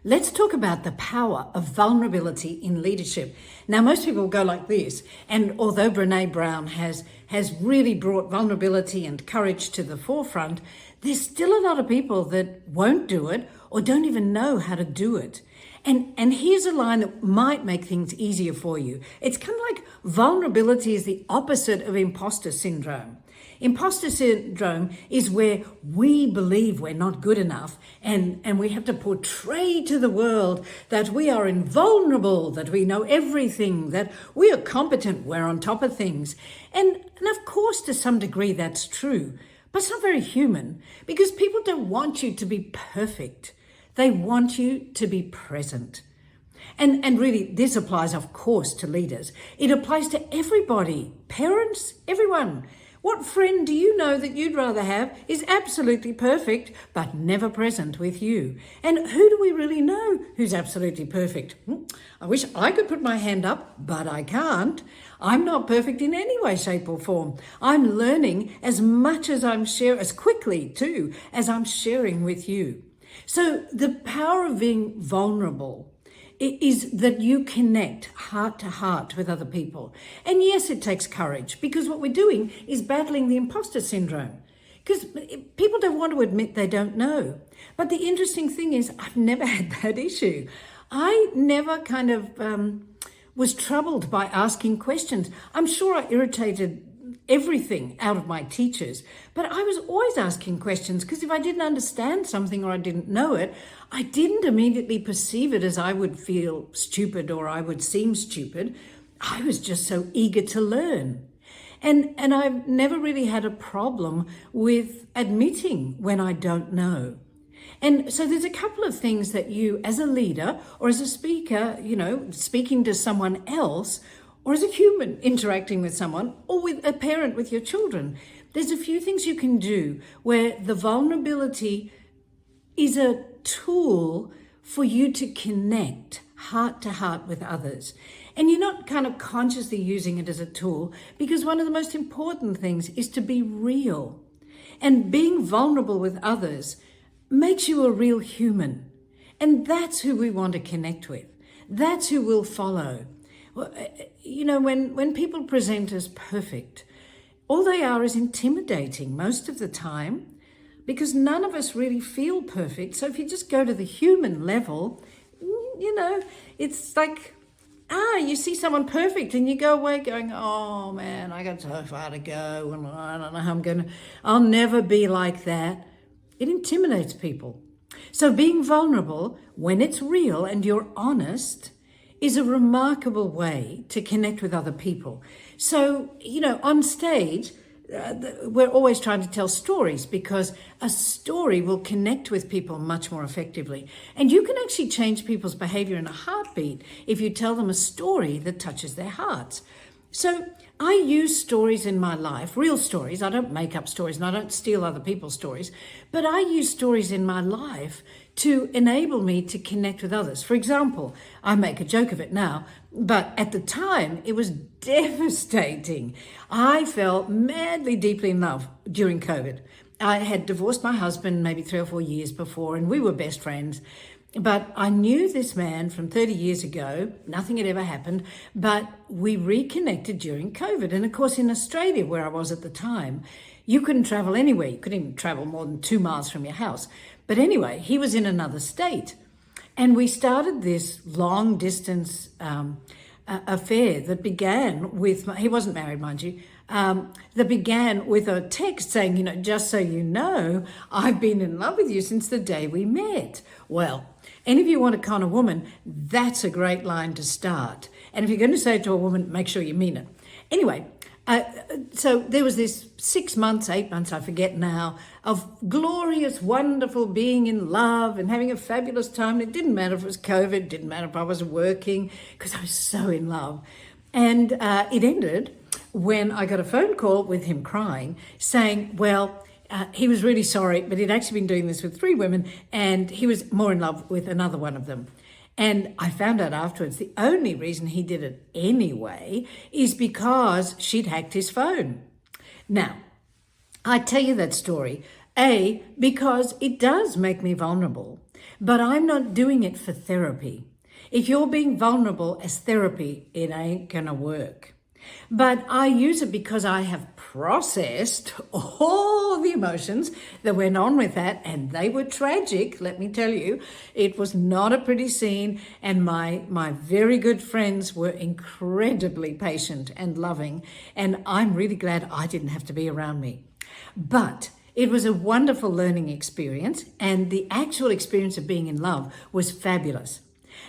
Let's talk about the power of vulnerability in leadership. Now, most people go like this, and although Brené Brown has really brought vulnerability and courage to the forefront, there's still a lot of people that won't do it or don't even know how to do it. And here's a line that might make things easier for you. It's kind of like vulnerability is the opposite of imposter syndrome. Imposter syndrome is where we believe we're not good enough and we have to portray to the world that we are invulnerable, that we know everything, that we are competent, we're on top of things. And of course, to some degree, that's true. But it's not very human because people don't want you to be perfect. They want you to be present. And really, this applies, of course, to leaders. It applies to everybody, parents, everyone. What friend do you know that you'd rather have is absolutely perfect, but never present with you? And who do we really know who's absolutely perfect? I wish I could put my hand up, but I can't. I'm not perfect in any way, shape or form. I'm learning as much as as quickly too, as I'm sharing with you. So the power of being vulnerable is that you connect heart to heart with other people. And yes, it takes courage because what we're doing is battling the imposter syndrome because people don't want to admit they don't know. But the interesting thing is I've never had that issue. I never was troubled by asking questions. I'm sure I irritated everything out of my teachers, but I was always asking questions because if I didn't understand something or I didn't know it, I didn't immediately perceive it as I would feel stupid or I would seem stupid. I was just so eager to learn. And I've never really had a problem with admitting when I don't know. And so there's a couple of things that you, as a leader or as a speaker, speaking to someone else, or as a human interacting with someone, or with a parent with your children, there's a few things you can do where the vulnerability is a tool for you to connect heart to heart with others. And you're not kind of consciously using it as a tool because one of the most important things is to be real. And being vulnerable with others makes you a real human. And that's who we want to connect with. That's who we'll follow. Well, when people present as perfect, all they are is intimidating most of the time because none of us really feel perfect. So if you just go to the human level, it's like, you see someone perfect and you go away going, oh man, I got so far to go and I don't know how I'll never be like that. It intimidates people. So being vulnerable when it's real and you're honest is a remarkable way to connect with other people. So, on stage, we're always trying to tell stories because a story will connect with people much more effectively. And you can actually change people's behavior in a heartbeat if you tell them a story that touches their hearts. So I use stories in my life, real stories. I don't make up stories and I don't steal other people's stories, but I use stories in my life to enable me to connect with others. For example, I make a joke of it now, but at the time it was devastating. I fell madly, deeply in love during COVID. I had divorced my husband maybe 3 or 4 years before and we were best friends. But I knew this man from 30 years ago, nothing had ever happened, but we reconnected during COVID. And of course, in Australia, where I was at the time, you couldn't travel anywhere. You couldn't even travel more than 2 miles from your house. But anyway, he was in another state. And we started this long distance affair that began with, he wasn't married, mind you, that began with a text saying, just so you know, I've been in love with you since the day we met. Well, any of you want a kind of woman, that's a great line to start. And if you're going to say it to a woman, make sure you mean it. Anyway, so there was this 6 months, 8 months, I forget now, of glorious, wonderful being in love and having a fabulous time. It didn't matter if it was COVID, it didn't matter if I was working, because I was so in love. And it ended when I got a phone call with him crying, saying, he was really sorry, but he'd actually been doing this with 3 women and he was more in love with another one of them. And I found out afterwards the only reason he did it anyway is because she'd hacked his phone. Now, I tell you that story Because it does make me vulnerable, but I'm not doing it for therapy. If you're being vulnerable as therapy, it ain't gonna work. But I use it because I have processed all the emotions that went on with that, and they were tragic, let me tell you. It was not a pretty scene, and my very good friends were incredibly patient and loving, and I'm really glad I didn't have to be around me. But it was a wonderful learning experience, and the actual experience of being in love was fabulous.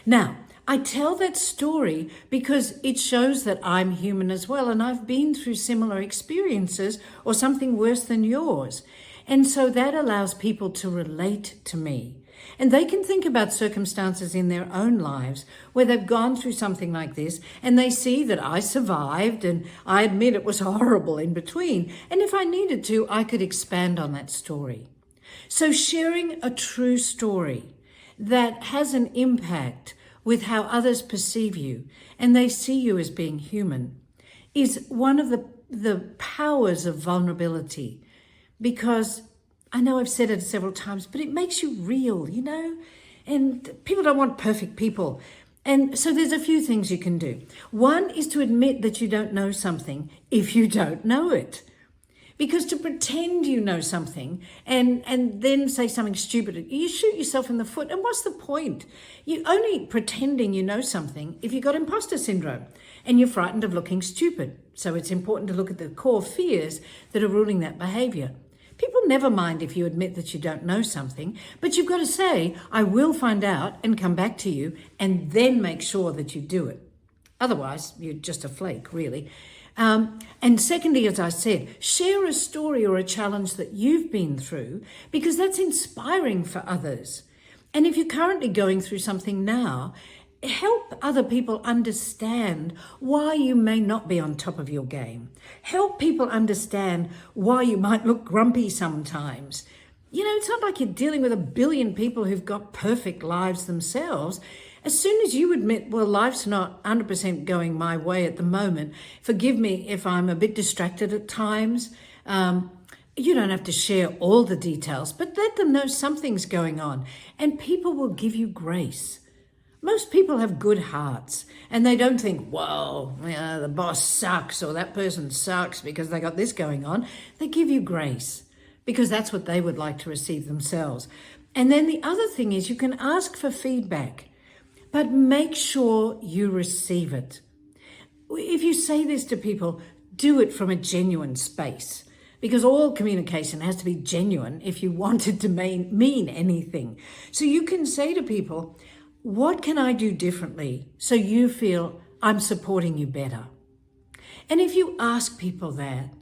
Now, I tell that story because it shows that I'm human as well, and I've been through similar experiences or something worse than yours. And so that allows people to relate to me. And they can think about circumstances in their own lives where they've gone through something like this, and they see that I survived, and I admit it was horrible in between. And if I needed to, I could expand on that story. So sharing a true story that has an impact with how others perceive you, and they see you as being human, is one of the powers of vulnerability. Because I know I've said it several times, but it makes you real, and people don't want perfect people. And so there's a few things you can do. One is to admit that you don't know something if you don't know it. Because to pretend you know something and then say something stupid, you shoot yourself in the foot. And what's the point? You're only pretending you know something if you've got imposter syndrome and you're frightened of looking stupid. So it's important to look at the core fears that are ruling that behavior. People never mind if you admit that you don't know something, but you've got to say, I will find out and come back to you, and then make sure that you do it. Otherwise, you're just a flake, really. And secondly, as I said, share a story or a challenge that you've been through, because that's inspiring for others. And if you're currently going through something now, help other people understand why you may not be on top of your game. Help people understand why you might look grumpy sometimes. It's not like you're dealing with a billion people who've got perfect lives themselves. As soon as you admit, well, life's not 100% going my way at the moment, forgive me if I'm a bit distracted at times. You don't have to share all the details, but let them know something's going on, and people will give you grace. Most people have good hearts, and they don't think, whoa, the boss sucks or that person sucks because they got this going on. They give you grace because that's what they would like to receive themselves. And then the other thing is you can ask for feedback, but make sure you receive it. If you say this to people, do it from a genuine space, because all communication has to be genuine if you want it to mean anything. So you can say to people, what can I do differently so you feel I'm supporting you better? And if you ask people that,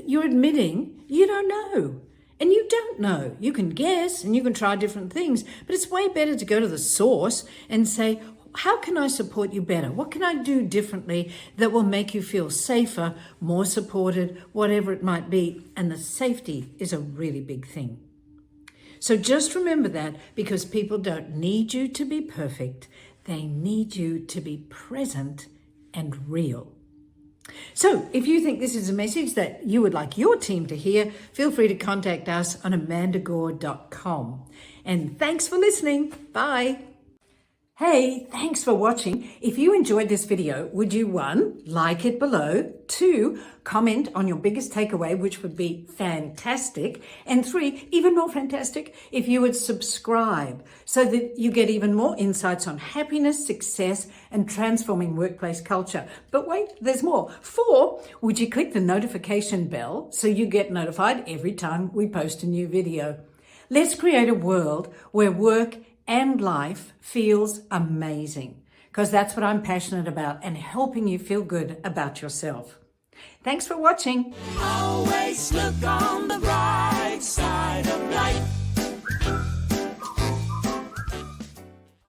you're admitting you don't know. And you don't know. You can guess and you can try different things, but it's way better to go to the source and say, how can I support you better? What can I do differently that will make you feel safer, more supported, whatever it might be? And the safety is a really big thing. So just remember that, because people don't need you to be perfect. They need you to be present and real. So if you think this is a message that you would like your team to hear, feel free to contact us on amandagore.com. And thanks for listening. Bye. Hey, thanks for watching. If you enjoyed this video, would you 1, like it below, 2, comment on your biggest takeaway, which would be fantastic, and 3, even more fantastic, if you would subscribe so that you get even more insights on happiness, success, and transforming workplace culture. But wait, there's more. 4, would you click the notification bell so you get notified every time we post a new video? Let's create a world where work and life feels amazing, because that's what I'm passionate about, and helping you feel good about yourself. Thanks for watching. Always look on the bright side of